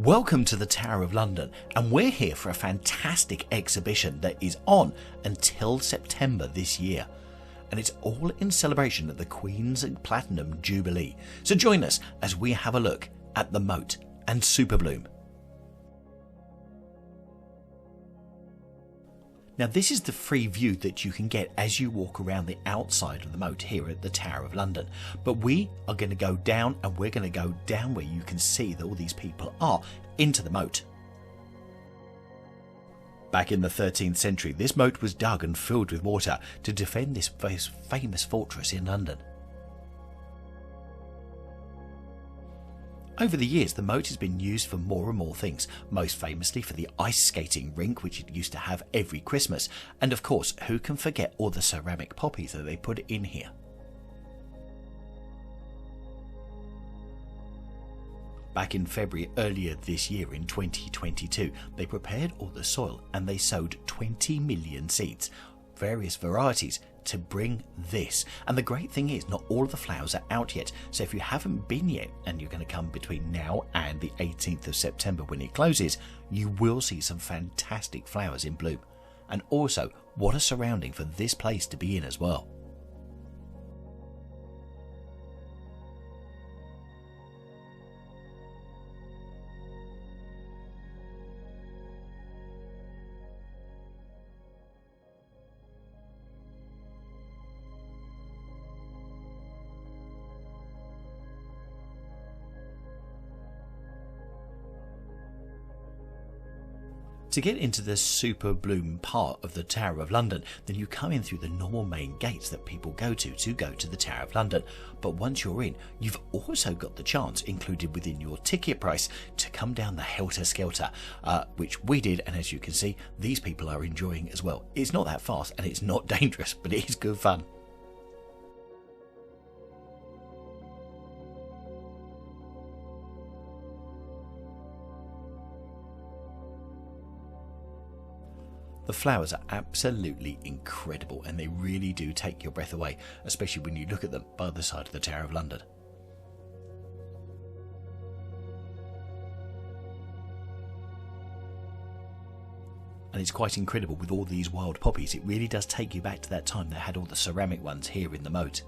Welcome to the Tower of London, and we're here for a fantastic exhibition that is on until September this year. And it's all in celebration of the Queen's Platinum Jubilee. So join us as we have a look at the MOAT and Superbloom. Now this is the free view that you can get as you walk around the outside of the moat here at the Tower of London. But we are going to go down, and we're going to go down where you can see that all these people are into the moat. Back in the 13th century, this moat was dug and filled with water to defend this famous fortress in London. Over the years, the moat has been used for more and more things, most famously for the ice skating rink, which it used to have every Christmas, and of course, who can forget all the ceramic poppies that they put in here. Back in February earlier this year in 2022, they prepared all the soil and they sowed 20 million seeds, various varieties, to bring this. And the great thing is, not all of the flowers are out yet, so if you haven't been yet and you're going to come between now and the 18th of September when it closes, you will see some fantastic flowers in bloom. And also, what a surrounding for this place to be in as well. To get into the Superbloom part of the Tower of London, then you come in through the normal main gates that people go to go to the Tower of London. But once you're in, you've also got the chance, included within your ticket price, to come down the Helter Skelter, which we did, and as you can see, these people are enjoying as well. It's not that fast and it's not dangerous, but it is good fun. The flowers are absolutely incredible, and they really do take your breath away, especially when you look at them by the side of the Tower of London. And it's quite incredible with all these wild poppies. It really does take you back to that time they had all the ceramic ones here in the moat.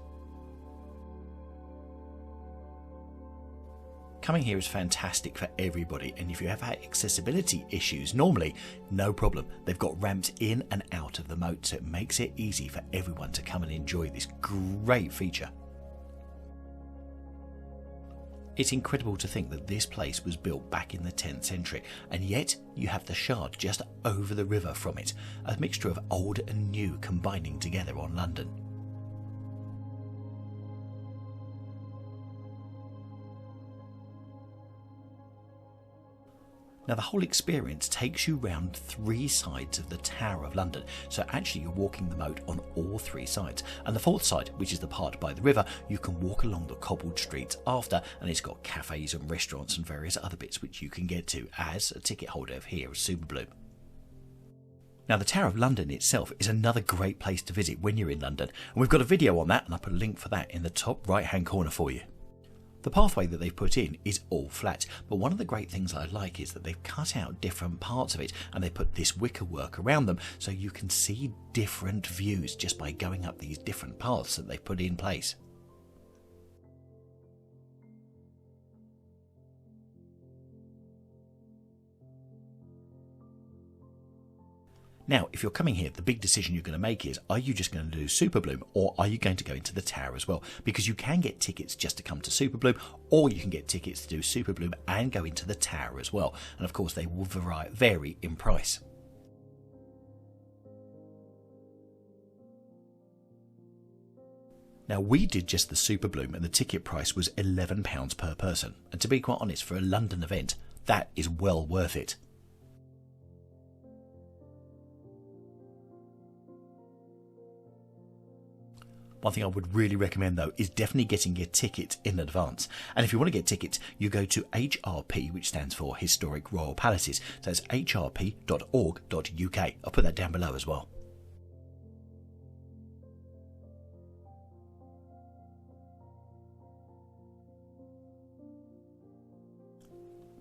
Coming here is fantastic for everybody, and if you have had accessibility issues, normally, no problem. They've got ramps in and out of the moat, so it makes it easy for everyone to come and enjoy this great feature. It's incredible to think that this place was built back in the 10th century, and yet you have the Shard just over the river from it, a mixture of old and new combining together on London. Now the whole experience takes you round three sides of the Tower of London, so actually you're walking the moat on all three sides. And the fourth side, which is the part by the river, you can walk along the cobbled streets after, and it's got cafes and restaurants and various other bits which you can get to as a ticket holder here at Superbloom. Now the Tower of London itself is another great place to visit when you're in London, and we've got a video on that, and I'll put a link for that in the top right hand corner for you. The pathway that they've put in is all flat, but one of the great things I like is that they've cut out different parts of it and they put this wicker work around them so you can see different views just by going up these different paths that they've put in place. Now, if you're coming here, the big decision you're going to make is, are you just going to do Superbloom, or are you going to go into the Tower as well? Because you can get tickets just to come to Superbloom, or you can get tickets to do Superbloom and go into the Tower as well. And of course, they will vary in price. Now, we did just the Superbloom, and the ticket price was £11 per person. And to be quite honest, for a London event, that is well worth it. One thing I would really recommend though is definitely getting your ticket in advance. And if you want to get tickets, you go to HRP, which stands for Historic Royal Palaces. So it's hrp.org.uk. I'll put that down below as well.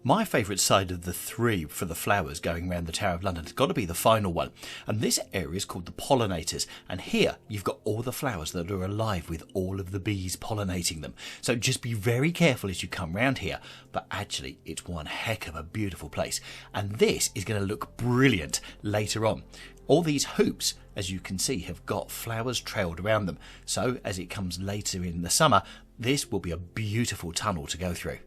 My favourite side of the three for the flowers going around the Tower of London has got to be the final one. And this area is called the pollinators. And here you've got all the flowers that are alive with all of the bees pollinating them. So just be very careful as you come round here. But actually, it's one heck of a beautiful place. And this is going to look brilliant later on. All these hoops, as you can see, have got flowers trailed around them. So as it comes later in the summer, this will be a beautiful tunnel to go through.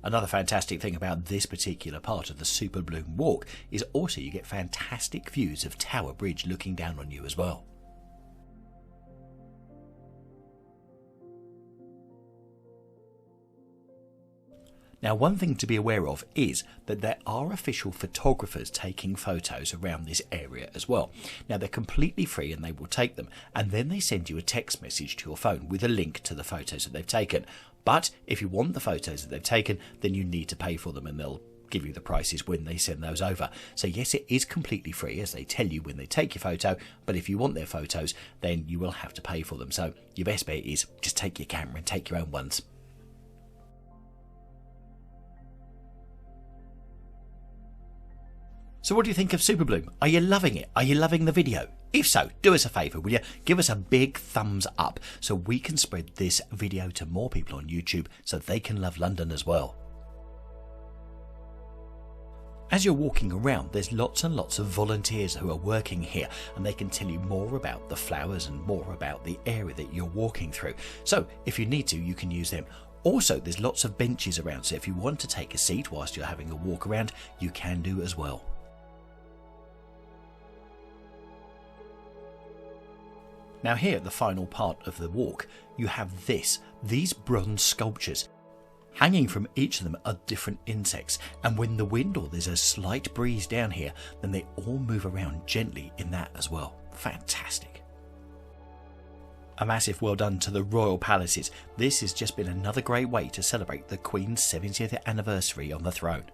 Another fantastic thing about this particular part of the Super Bloom Walk is also you get fantastic views of Tower Bridge looking down on you as well. Now, one thing to be aware of is that there are official photographers taking photos around this area as well. Now, they're completely free and they will take them, and then they send you a text message to your phone with a link to the photos that they've taken. But if you want the photos that they've taken, then you need to pay for them, and they'll give you the prices when they send those over. So yes, it is completely free, as they tell you when they take your photo, but if you want their photos, then you will have to pay for them. So your best bet is just take your camera and take your own ones. So what do you think of Super Bloom? Are you loving it? Are you loving the video? If so, do us a favour, will you? Give us a big thumbs up so we can spread this video to more people on YouTube so they can love London as well. As you're walking around, there's lots and lots of volunteers who are working here, and they can tell you more about the flowers and more about the area that you're walking through. So if you need to, you can use them. Also, there's lots of benches around, so if you want to take a seat whilst you're having a walk around, you can do as well. Now here at the final part of the walk, you have these bronze sculptures. Hanging from each of them are different insects, and when the wind or there's a slight breeze down here, then they all move around gently in that as well. Fantastic. A massive well done to the royal palaces. This has just been another great way to celebrate the Queen's 70th anniversary on the throne.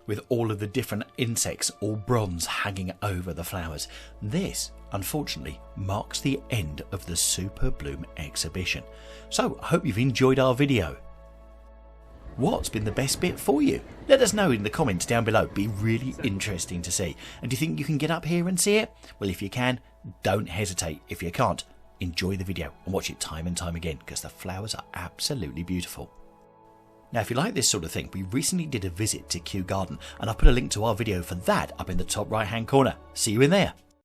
With all of the different insects all bronze hanging over the flowers. This, unfortunately, marks the end of the Super Bloom exhibition. So I hope you've enjoyed our video. What's been the best bit for you? Let us know in the comments down below. It'd be really interesting to see. And do you think you can get up here and see it? Well, if you can, don't hesitate. If you can't, enjoy the video and watch it time and time again, because the flowers are absolutely beautiful. Now, if you like this sort of thing, we recently did a visit to Kew Garden, and I'll put a link to our video for that up in the top right hand corner. See you in there.